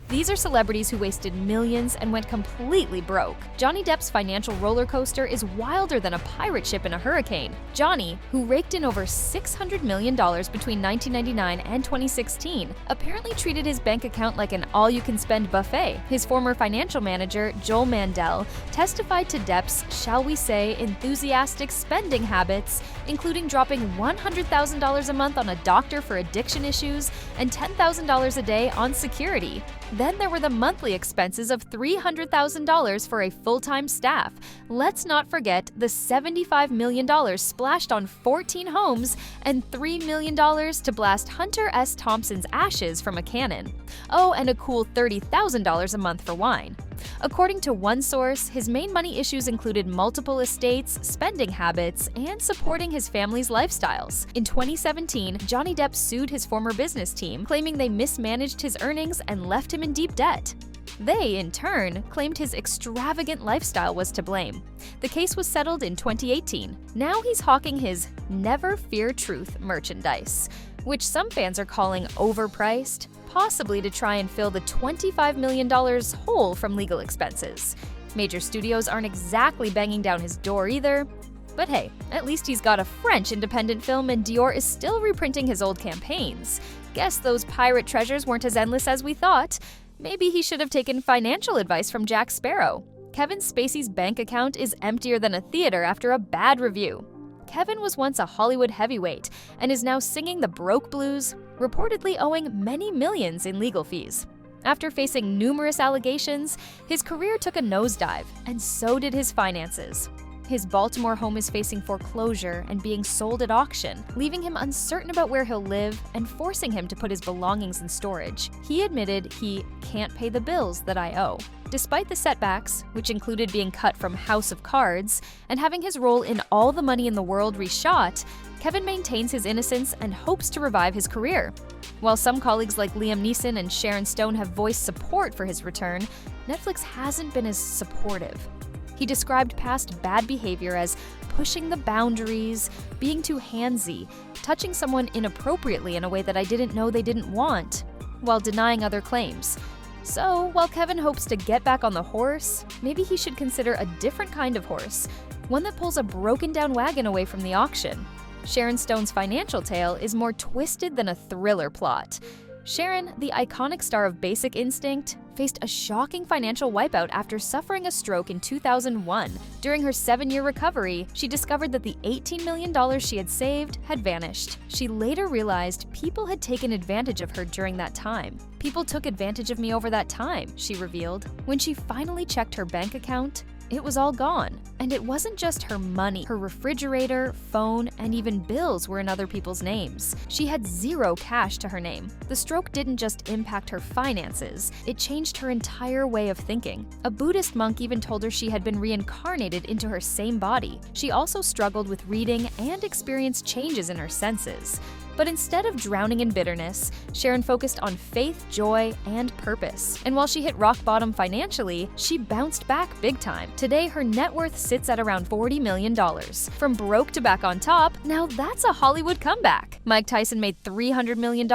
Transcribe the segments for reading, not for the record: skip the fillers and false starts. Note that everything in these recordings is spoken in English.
These are celebrities who wasted millions and went completely broke. Johnny Depp's financial roller coaster is wilder than a pirate ship in a hurricane. Johnny, who raked in over $600 million between 1999 and 2016, apparently treated his bank account like an all-you-can-spend buffet. His former financial manager, Joel Mandel, testified to Depp's, shall we say, enthusiastic spending habits, including dropping $100,000 a month on a doctor for addiction issues and $10,000 a day on security. Then there were the monthly expenses of $300,000 for a full-time staff. Let's not forget the $75 million splashed on 14 homes and $3 million to blast Hunter S. Thompson's ashes from a cannon. Oh, and a cool $30,000 a month for wine. According to one source, his main money issues included multiple estates, spending habits, and supporting his family's lifestyles. In 2017, Johnny Depp sued his former business team, claiming they mismanaged his earnings and left him in deep debt. They, in turn, claimed his extravagant lifestyle was to blame. The case was settled in 2018. Now he's hawking his Never Fear Truth merchandise, which some fans are calling overpriced, possibly to try and fill the $25 million hole from legal expenses. Major studios aren't exactly banging down his door either. But hey, at least he's got a French independent film and Dior is still reprinting his old campaigns. Guess those pirate treasures weren't as endless as we thought. Maybe he should have taken financial advice from Jack Sparrow. Kevin Spacey's bank account is emptier than a theater after a bad review. Kevin was once a Hollywood heavyweight and is now singing the broke blues, reportedly owing many millions in legal fees. After facing numerous allegations, his career took a nosedive, and so did his finances. His Baltimore home is facing foreclosure and being sold at auction, leaving him uncertain about where he'll live and forcing him to put his belongings in storage. He admitted he can't pay the bills that I owe. Despite the setbacks, which included being cut from House of Cards and having his role in All the Money in the World reshot, Kevin maintains his innocence and hopes to revive his career. While some colleagues like Liam Neeson and Sharon Stone have voiced support for his return, Netflix hasn't been as supportive. He described past bad behavior as pushing the boundaries, being too handsy, touching someone inappropriately in a way that I didn't know they didn't want, while denying other claims. So, while Kevin hopes to get back on the horse, maybe he should consider a different kind of horse, one that pulls a broken-down wagon away from the auction. Sharon Stone's financial tale is more twisted than a thriller plot. Sharon, the iconic star of Basic Instinct, faced a shocking financial wipeout after suffering a stroke in 2001. During her 7-year recovery, she discovered that the $18 million she had saved had vanished. She later realized people had taken advantage of her during that time. "People took advantage of me over that time," she revealed. When she finally checked her bank account, it was all gone. And it wasn't just her money. Her refrigerator, phone, and even bills were in other people's names. She had zero cash to her name. The stroke didn't just impact her finances, it changed her entire way of thinking. A Buddhist monk even told her she had been reincarnated into her same body. She also struggled with reading and experienced changes in her senses. But instead of drowning in bitterness, Sharon focused on faith, joy, and purpose. And while she hit rock bottom financially, she bounced back big time. Today, her net worth sits at around $40 million. From broke to back on top, now that's a Hollywood comeback. Mike Tyson made $300 million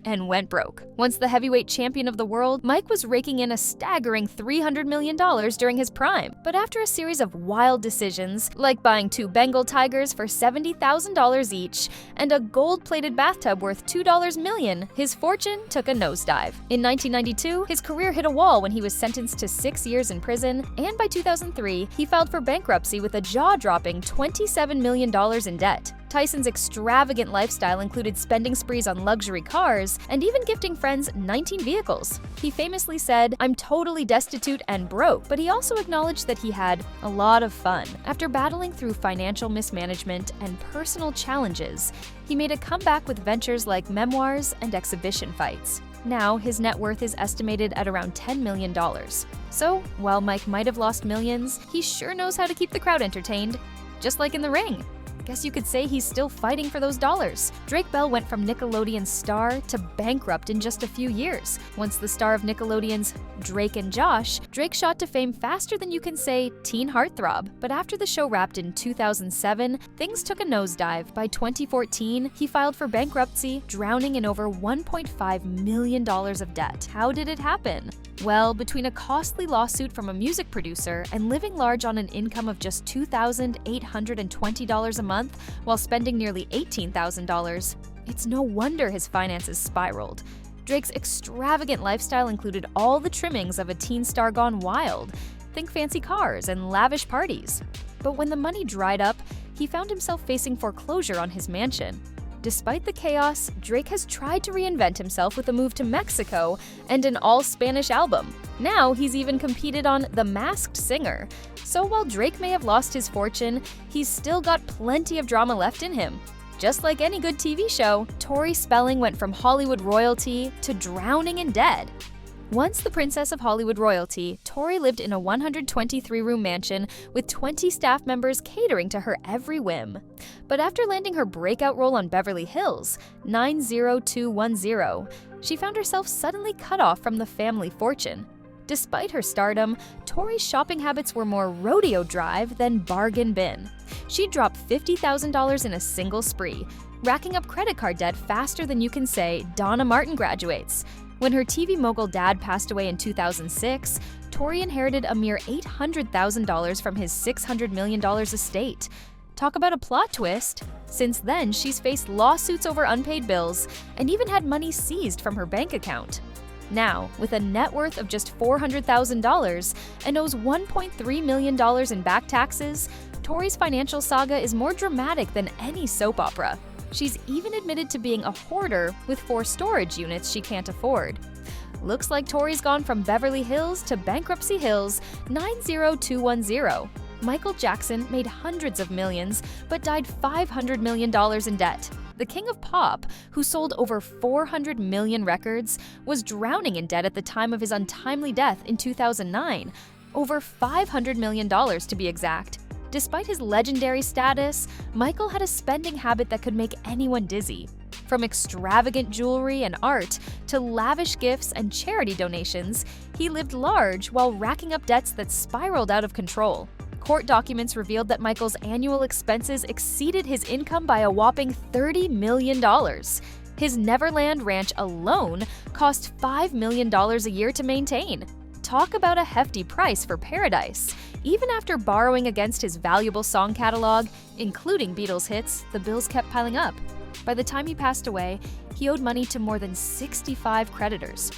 and went broke. Once the heavyweight champion of the world, Mike was raking in a staggering $300 million during his prime. But after a series of wild decisions, like buying 2 Bengal tigers for $70,000 each and a gold-plated bathtub worth $2 million, his fortune took a nosedive. In 1992, his career hit a wall when he was sentenced to 6 years in prison, and by 2003, he filed for bankruptcy with a jaw-dropping $27 million in debt. Tyson's extravagant lifestyle included spending sprees on luxury cars and even gifting friends 19 vehicles. He famously said, "I'm totally destitute and broke," but he also acknowledged that he had a lot of fun. After battling through financial mismanagement and personal challenges, he made a comeback with ventures like memoirs and exhibition fights. Now, his net worth is estimated at around $10 million. So, while Mike might have lost millions, he sure knows how to keep the crowd entertained, just like in the ring. Guess you could say he's still fighting for those dollars. Drake Bell went from Nickelodeon's star to bankrupt in just a few years. Once the star of Nickelodeon's Drake and Josh, Drake shot to fame faster than you can say teen heartthrob. But after the show wrapped in 2007, things took a nosedive. By 2014, he filed for bankruptcy, drowning in over $1.5 million of debt. How did it happen? Well, between a costly lawsuit from a music producer and living large on an income of just $2,820 a month while spending nearly $18,000, it's no wonder his finances spiraled. Drake's extravagant lifestyle included all the trimmings of a teen star gone wild. Think fancy cars and lavish parties. But when the money dried up, he found himself facing foreclosure on his mansion. Despite the chaos, Drake has tried to reinvent himself with a move to Mexico and an all-Spanish album. Now he's even competed on The Masked Singer. So while Drake may have lost his fortune, he's still got plenty of drama left in him. Just like any good TV show, Tori Spelling went from Hollywood royalty to drowning in debt. Once the princess of Hollywood royalty, Tori lived in a 123-room mansion with 20 staff members catering to her every whim. But after landing her breakout role on Beverly Hills, 90210, she found herself suddenly cut off from the family fortune. Despite her stardom, Tori's shopping habits were more rodeo drive than bargain bin. She dropped $50,000 in a single spree, racking up credit card debt faster than you can say Donna Martin graduates. When her TV mogul dad passed away in 2006, Tori inherited a mere $800,000 from his $600 million estate. Talk about a plot twist. Since then, she's faced lawsuits over unpaid bills and even had money seized from her bank account. Now, with a net worth of just $400,000 and owes $1.3 million in back taxes, Tori's financial saga is more dramatic than any soap opera. She's even admitted to being a hoarder with 4 storage units she can't afford. Looks like Tori's gone from Beverly Hills to Bankruptcy Hills 90210. Michael Jackson made hundreds of millions, but died $500 million in debt. The king of pop, who sold over 400 million records, was drowning in debt at the time of his untimely death in 2009. Over $500 million to be exact. Despite his legendary status, Michael had a spending habit that could make anyone dizzy. From extravagant jewelry and art to lavish gifts and charity donations, he lived large while racking up debts that spiraled out of control. Court documents revealed that Michael's annual expenses exceeded his income by a whopping $30 million. His Neverland Ranch alone cost $5 million a year to maintain. Talk about a hefty price for paradise. Even after borrowing against his valuable song catalog, including Beatles hits, the bills kept piling up. By the time he passed away, he owed money to more than 65 creditors.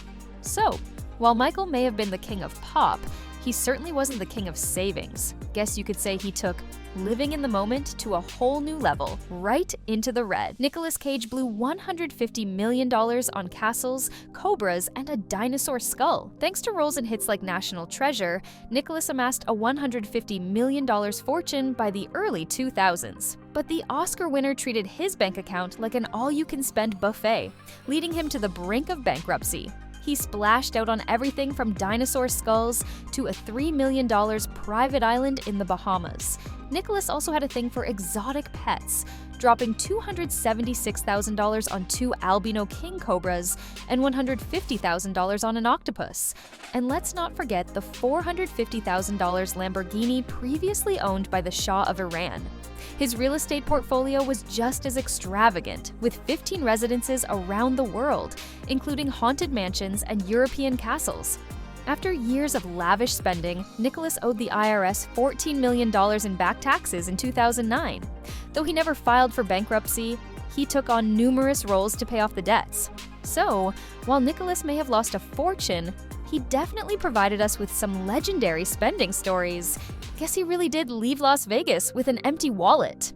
So, while Michael may have been the king of pop, he certainly wasn't the king of savings. Guess you could say he took living in the moment to a whole new level, right into the red. Nicolas Cage blew $150 million on castles, cobras, and a dinosaur skull. Thanks to roles in hits like National Treasure, Nicolas amassed a $150 million fortune by the early 2000s. But the Oscar winner treated his bank account like an all-you-can-spend buffet, leading him to the brink of bankruptcy. He splashed out on everything from dinosaur skulls to a $3 million private island in the Bahamas. Nicolas also had a thing for exotic pets, dropping $276,000 on 2 albino king cobras and $150,000 on an octopus. And let's not forget the $450,000 Lamborghini previously owned by the Shah of Iran. His real estate portfolio was just as extravagant, with 15 residences around the world, including haunted mansions and European castles. After years of lavish spending, Nicolas owed the IRS $14 million in back taxes in 2009. Though he never filed for bankruptcy, he took on numerous roles to pay off the debts. So, while Nicolas may have lost a fortune, he definitely provided us with some legendary spending stories. Guess he really did leave Las Vegas with an empty wallet.